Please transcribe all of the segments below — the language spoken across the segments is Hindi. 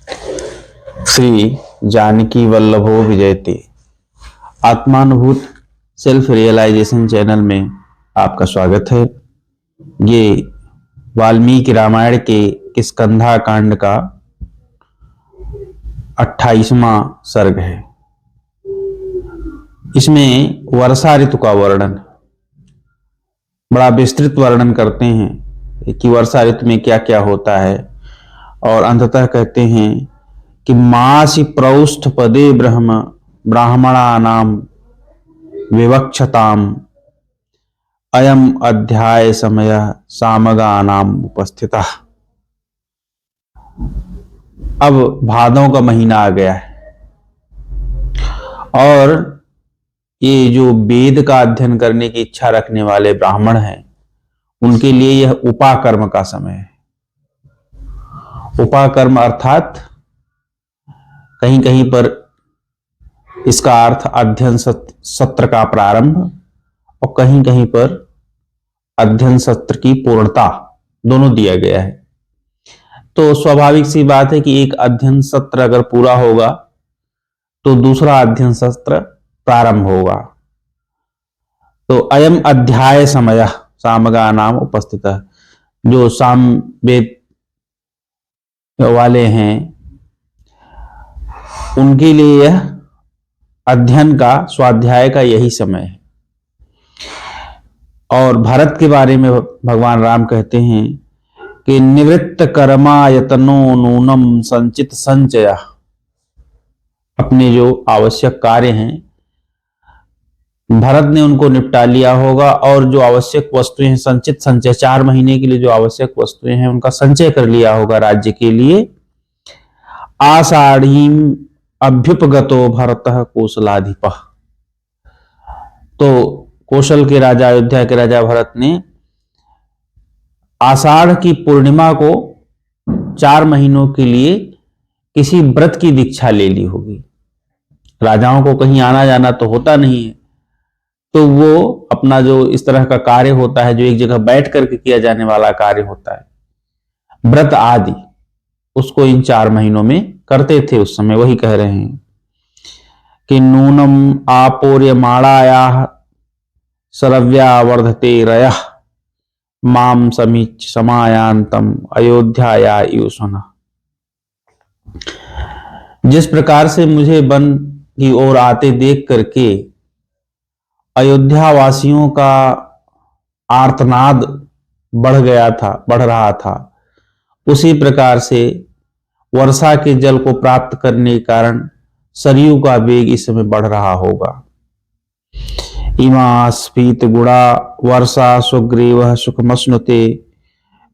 श्री जानकी वल्लभो विजयते आत्मानुभूत सेल्फ रियलाइजेशन चैनल में आपका स्वागत है। ये वाल्मीकि रामायण के किष्किंधा कांड का 28वां सर्ग है। इसमें वर्षा ऋतु का वर्णन, बड़ा विस्तृत वर्णन करते हैं कि वर्षा ऋतु में क्या क्या होता है, और अंततः कहते हैं कि मासी प्रौष्ठ पदे ब्राह्मणानाम विवक्षताम अयम अध्याय समय सामगानाम उपस्थिता। अब भादों का महीना आ गया है और ये जो वेद का अध्ययन करने की इच्छा रखने वाले ब्राह्मण हैं, उनके लिए यह उपाकर्म का समय है। उपाकर्म अर्थात कहीं कहीं पर इसका अर्थ अध्ययन सत्र का प्रारंभ और कहीं कहीं पर अध्ययन सत्र की पूर्णता दोनों दिया गया है। तो स्वाभाविक सी बात है कि एक अध्ययन सत्र अगर पूरा होगा तो दूसरा अध्ययन सत्र प्रारंभ होगा। तो अयम अध्याय समय सामगा नाम उपस्थित, जो साम वेद वाले हैं उनके लिए यह अध्ययन का, स्वाध्याय का यही समय है। और भरत के बारे में भगवान राम कहते हैं कि निवृत्त कर्मायतनो नूनम संचित संचय। अपने जो आवश्यक कार्य हैं भरत ने उनको निपटा लिया होगा, और जो आवश्यक वस्तुएं हैं संचित संचय, 4 महीने के लिए जो आवश्यक वस्तुएं हैं उनका संचय कर लिया होगा राज्य के लिए। आषाढ़ीम अभ्युपगतो भरतः कौशलाधिपः। तो कौशल के राजा, अयोध्या के राजा भरत ने आषाढ़ की पूर्णिमा को 4 महीनों के लिए किसी व्रत की दीक्षा ले ली होगी। राजाओं को कहीं आना जाना तो होता नहीं है, तो वो अपना जो इस तरह का कार्य होता है, जो एक जगह बैठ करके किया जाने वाला कार्य होता है, व्रत आदि, उसको इन 4 महीनों में करते थे उस समय। वही कह रहे हैं कि नूनम आपोर्यमाणाया सरव्या वर्धते रयः माम समीच समायांतम अयोध्याया युसुना। जिस प्रकार से मुझे वन की ओर आते देख करके अयोध्या वासियों का आर्तनाद बढ़ रहा था, उसी प्रकार से वर्षा के जल को प्राप्त करने के कारण सरयू का वेग इस समय बढ़ रहा होगा। इमा स्फीत गुणा वर्षा सुग्रीव सुखमश्नुते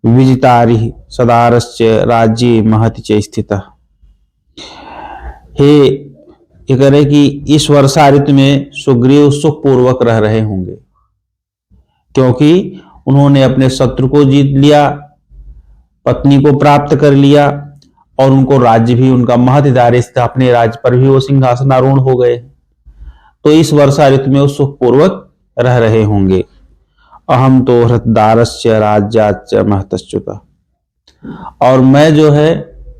विजितारि सदारस्य राज्ये महति च स्थितः। हे ये कह रहे कि इस वर्षा ऋतु में सुग्रीव सुखपूर्वक रह रहे होंगे, क्योंकि उन्होंने अपने शत्रु को जीत लिया, पत्नी को प्राप्त कर लिया, और उनको राज्य भी उनका महत्दार स्थित, अपने राज्य पर भी वो सिंहासनारूढ़ हो गए। तो इस वर्षा ऋतु में वो सुखपूर्वक रह रहे होंगे। अहम तो हृतदारस्य राज्याच्च महतश्च्युत। और मैं जो है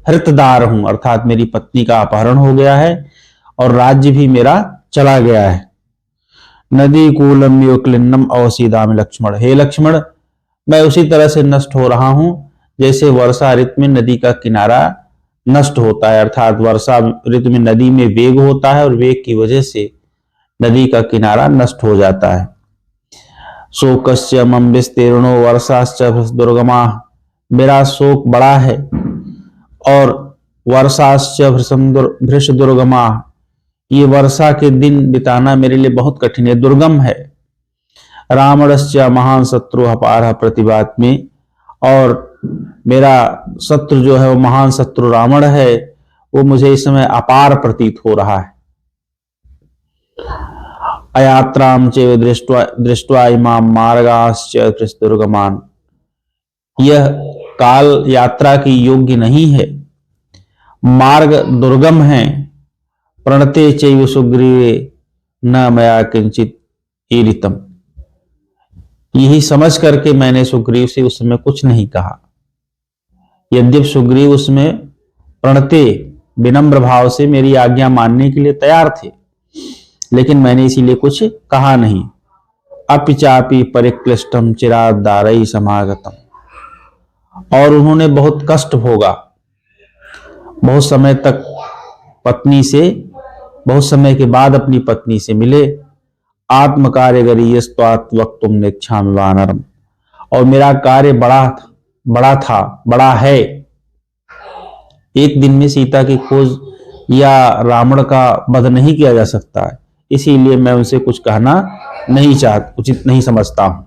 हृतदार हूं, अर्थात मेरी पत्नी का अपहरण हो गया है और राज्य भी मेरा चला गया है। नदी कूलम योक्लिन्नम अवसीदामि लक्ष्मण। हे लक्ष्मण, मैं उसी तरह से नष्ट हो रहा हूं जैसे वर्षा ऋतु में नदी का किनारा नष्ट होता है। अर्थात वर्षा ऋतु में नदी में वेग होता है और वेग की वजह से नदी का किनारा नष्ट हो जाता है। शोकस्य मम विस्तीर्णो वर्षाश्च दुर्गमा। मेरा शोक बड़ा है और वर्षाश्च भृश दुर्गमा, ये वर्षा के दिन बिताना मेरे लिए बहुत कठिन है, दुर्गम है। रावणस्य महान शत्रु अपार प्रतिबात में, और मेरा शत्रु जो है वो महान शत्रु रावण है, वो मुझे इस समय अपार प्रतीत हो रहा है। अयात्राम च दृष्ट्वा इमाम मार्गाश्च दुर्गमान। यह काल यात्रा की योग्य नहीं है, मार्ग दुर्गम है। प्रणते चैव सुग्रीवे न मया किंचित ईरितम। यही समझ करके मैंने सुग्रीव से उस समय कुछ नहीं कहा। यद्यपि सुग्रीव उसमें प्रणते विनम्र भाव से मेरी आज्ञा मानने के लिए तैयार थे, लेकिन मैंने इसीलिए कुछ कहा नहीं। अपि चापि परिक्लिष्टम चिरादारई समागतम, और उन्होंने बहुत कष्ट भोगा, बहुत समय तक पत्नी से, बहुत समय के बाद अपनी पत्नी से मिले। आत्म कार्य गरीयस्त्वात् वक्तुम नेच्छामि वानरम, और मेरा कार्य बड़ा है। एक दिन में सीता की खोज या रावण का वध नहीं किया जा सकता है, इसीलिए मैं उनसे कुछ कहना उचित नहीं समझता हूं।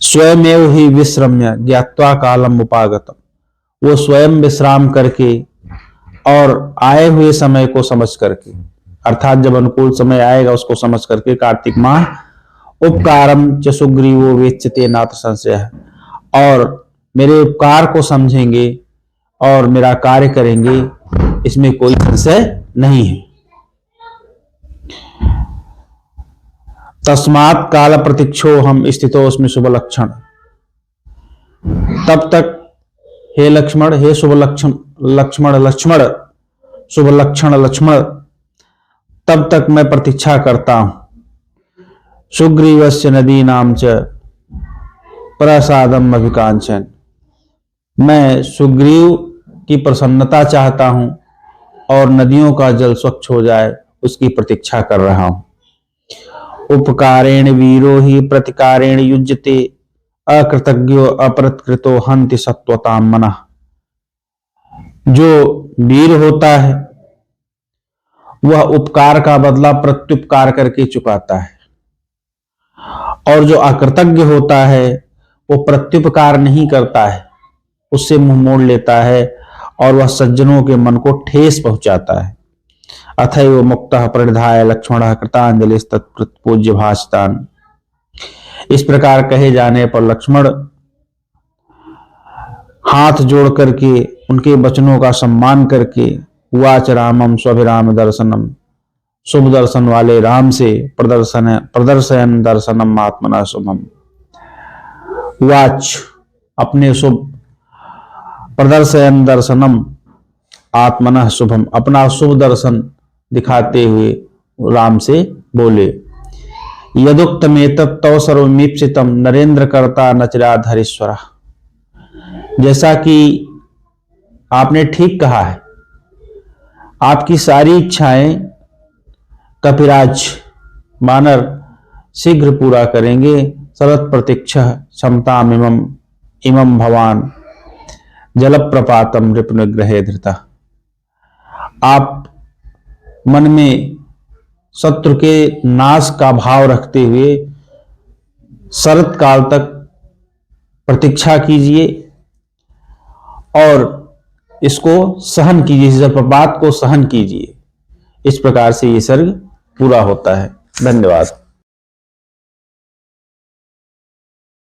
स्वयमेव ही विश्रम्य ज्ञात्वा कालम उपागतम, वो स्वयं विश्राम करके और आए हुए समय को समझ करके, अर्थात जब अनुकूल समय आएगा उसको समझ करके, कार्तिक माह उपकारम च सुग्रीवो वेच्यते नात्र संशय, और मेरे उपकार को समझेंगे और मेरा कार्य करेंगे, इसमें कोई संशय नहीं है। तस्मात् काल प्रतीक्षो हम स्थितोस्मि शुभ लक्षण, तब तक हे लक्ष्मण, हे शुभ लक्ष्मण शुभ लक्षण लक्ष्मण, तब तक मैं प्रतीक्षा करता हूं। सुग्रीवस्य नदीनां च प्रसादम अभिकांक्षन्, मैं सुग्रीव की प्रसन्नता चाहता हूं और नदियों का जल स्वच्छ हो जाए उसकी प्रतीक्षा कर रहा हूं। उपकारेण वीरो ही प्रतिकारेण युज्यते, अकृतज्ञो अपरत्कृतो हन्ति सत्वतां मनः, जो वीर होता है वह उपकार का बदला प्रत्युपकार करके चुकाता है, और जो अकृतज्ञ होता है वो प्रत्युपकार नहीं करता है, उससे मुंह मोड़ लेता है और वह सज्जनों के मन को ठेस पहुंचाता है। अथैव मुक्तः परिधाय लक्ष्मणः कृतांजलिस्तत्पूज्य भाषतान्, इस प्रकार कहे जाने पर लक्ष्मण हाथ जोड़ करके उनके वचनों का सम्मान करके, उवाच रामम स्वभिराम दर्शनम, शुभ दर्शन वाले राम से प्रदर्शयन दर्शनम आत्मना शुभम, उवाच अपने शुभ, प्रदर्शयन दर्शनम आत्मना शुभम, अपना शुभ दर्शन दिखाते हुए राम से बोले। यदुक्तमेतत् तव सर्वमीप्सितम नरेंद्र कर्ता नचिराधरीश्वरा, जैसा कि आपने ठीक कहा है, आपकी सारी इच्छाएं कपिराज वानर शीघ्र पूरा करेंगे। शरत प्रतीक्षा क्षमताम इमं भवान जलप्रपातम रिपुनिग्रहे धृता, आप मन में शत्रु के नाश का भाव रखते हुए शरत काल तक प्रतीक्षा कीजिए और इसको सहन कीजिए, जलप्रपात को सहन कीजिए। इस प्रकार से ये सर्ग पूरा होता है। धन्यवाद।